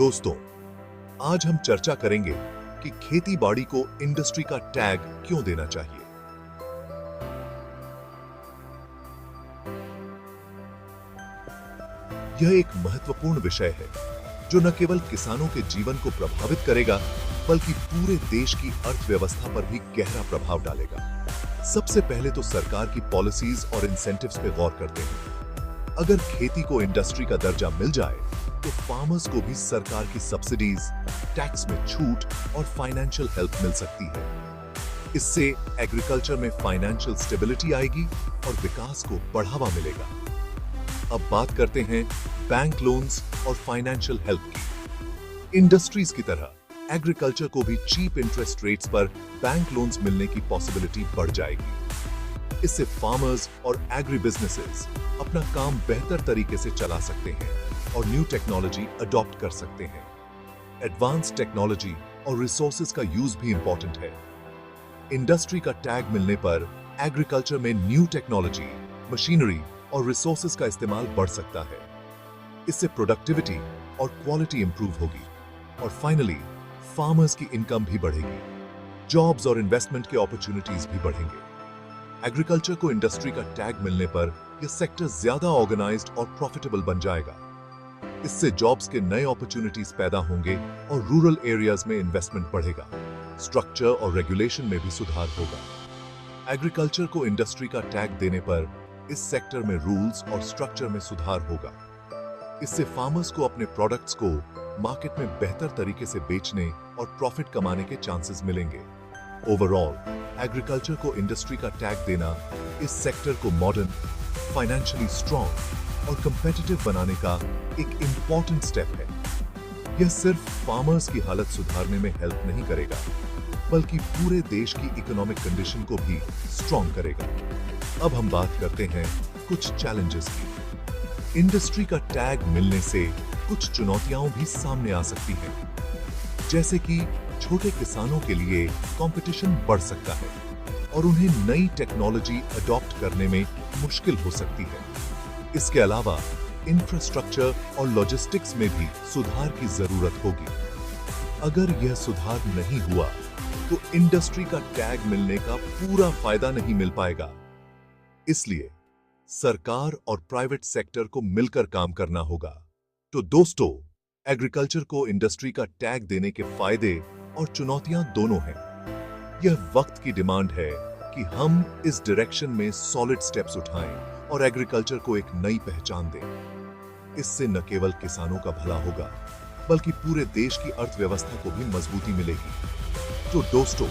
दोस्तों, आज हम चर्चा करेंगे कि खेती बाड़ी को इंडस्ट्री का टैग क्यों देना चाहिए। यह एक महत्वपूर्ण विषय है जो न केवल किसानों के जीवन को प्रभावित करेगा बल्कि पूरे देश की अर्थव्यवस्था पर भी गहरा प्रभाव डालेगा। सबसे पहले तो सरकार की पॉलिसीज और इंसेंटिव्स पे गौर करते हैं। अगर खेती को इंडस्ट्री का दर्जा मिल जाए तो फार्मर्स को भी सरकार की सब्सिडीज, टैक्स में छूट और फाइनेंशियल हेल्प मिल सकती है। इससे एग्रीकल्चर में फाइनेंशियल स्टेबिलिटी आएगी और विकास को बढ़ावा मिलेगा। अब बात करते हैं बैंक लोन्स और फाइनेंशियल हेल्प की। इंडस्ट्रीज की तरह एग्रीकल्चर को भी चीप इंटरेस्ट रेट्स पर बैंक लोन्स मिलने की पॉसिबिलिटी बढ़ जाएगी। इससे फार्मर्स और एग्री बिजनेसेस अपना काम बेहतर तरीके से चला सकते हैं और न्यू टेक्नोलॉजी अडॉप्ट कर सकते हैं। एडवांस टेक्नोलॉजी और रिसोर्सेज का यूज भी इंपॉर्टेंट है। इंडस्ट्री का टैग मिलने पर एग्रीकल्चर में न्यू टेक्नोलॉजी, मशीनरी और रिसोर्सेज का इस्तेमाल बढ़ सकता है। इससे प्रोडक्टिविटी और क्वालिटी इंप्रूव होगी और फाइनली फार्मर्स की इनकम भी बढ़ेगी। जॉब्स और इन्वेस्टमेंट के अपॉर्चुनिटीज भी बढ़ेंगे। एग्रीकल्चर को इंडस्ट्री का टैग मिलने पर यह सेक्टर ज्यादा ऑर्गेनाइज्ड और प्रॉफिटेबल बन जाएगा। इससे जॉब्स के नए अपॉर्चुनिटीज पैदा होंगे और रूरल एरियाज में इन्वेस्टमेंट बढ़ेगा। स्ट्रक्चर और रेगुलेशन में भी सुधार होगा। एग्रीकल्चर को इंडस्ट्री का टैग देने पर इस सेक्टर में रूल्स और स्ट्रक्चर में सुधार होगा। इससे फार्मर्स को अपने प्रोडक्ट्स को मार्केट में बेहतर तरीके से बेचने और प्रॉफिट कमाने के चांसेस मिलेंगे। ओवरऑल एग्रीकल्चर को इंडस्ट्री का टैग देना इस सेक्टर को मॉडर्न, फाइनेंशियली स्ट्रॉन्ग और कंपेटिटिव बनाने का एक इंपॉर्टेंट स्टेप है। यह सिर्फ फार्मर्स की हालत सुधारने में हेल्प नहीं करेगा बल्कि पूरे देश की इकोनॉमिक कंडीशन को भी स्ट्रॉन्ग करेगा। अब हम बात करते हैं कुछ चैलेंजेस की। इंडस्ट्री का टैग मिलने से कुछ चुनौतियां भी सामने आ सकती हैं, जैसे कि छोटे किसानों के लिए कंपटीशन बढ़ सकता है और उन्हें नई टेक्नोलॉजी अडॉप्ट करने में मुश्किल हो सकती है। इसके अलावा इंफ्रास्ट्रक्चर और लॉजिस्टिक्स में भी सुधार की जरूरत होगी। अगर यह सुधार नहीं हुआ तो इंडस्ट्री का टैग मिलने का पूरा फायदा नहीं मिल पाएगा। इसलिए सरकार और प्राइवेट सेक्टर को मिलकर काम करना होगा। तो दोस्तों, एग्रीकल्चर को इंडस्ट्री का टैग देने के फायदे और चुनौतियां दोनों हैं। यह वक्त की डिमांड है कि हम इस डायरेक्शन में सॉलिड स्टेप्स उठाएं और एग्रीकल्चर को एक नई पहचान दें। इससे न केवल किसानों का भला होगा बल्कि पूरे देश की अर्थव्यवस्था को भी मजबूती मिलेगी। तो दोस्तों,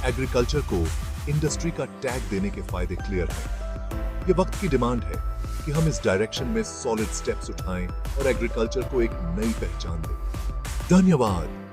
एग्रीकल्चर को इंडस्ट्री का टैग देने के फायदे क्लियर हैं। यह वक्त की डिमांड है कि हम इस डायरेक्शन में सॉलिड स्टेप्स उठाएं और एग्रीकल्चर को एक नई पहचान दें। धन्यवाद।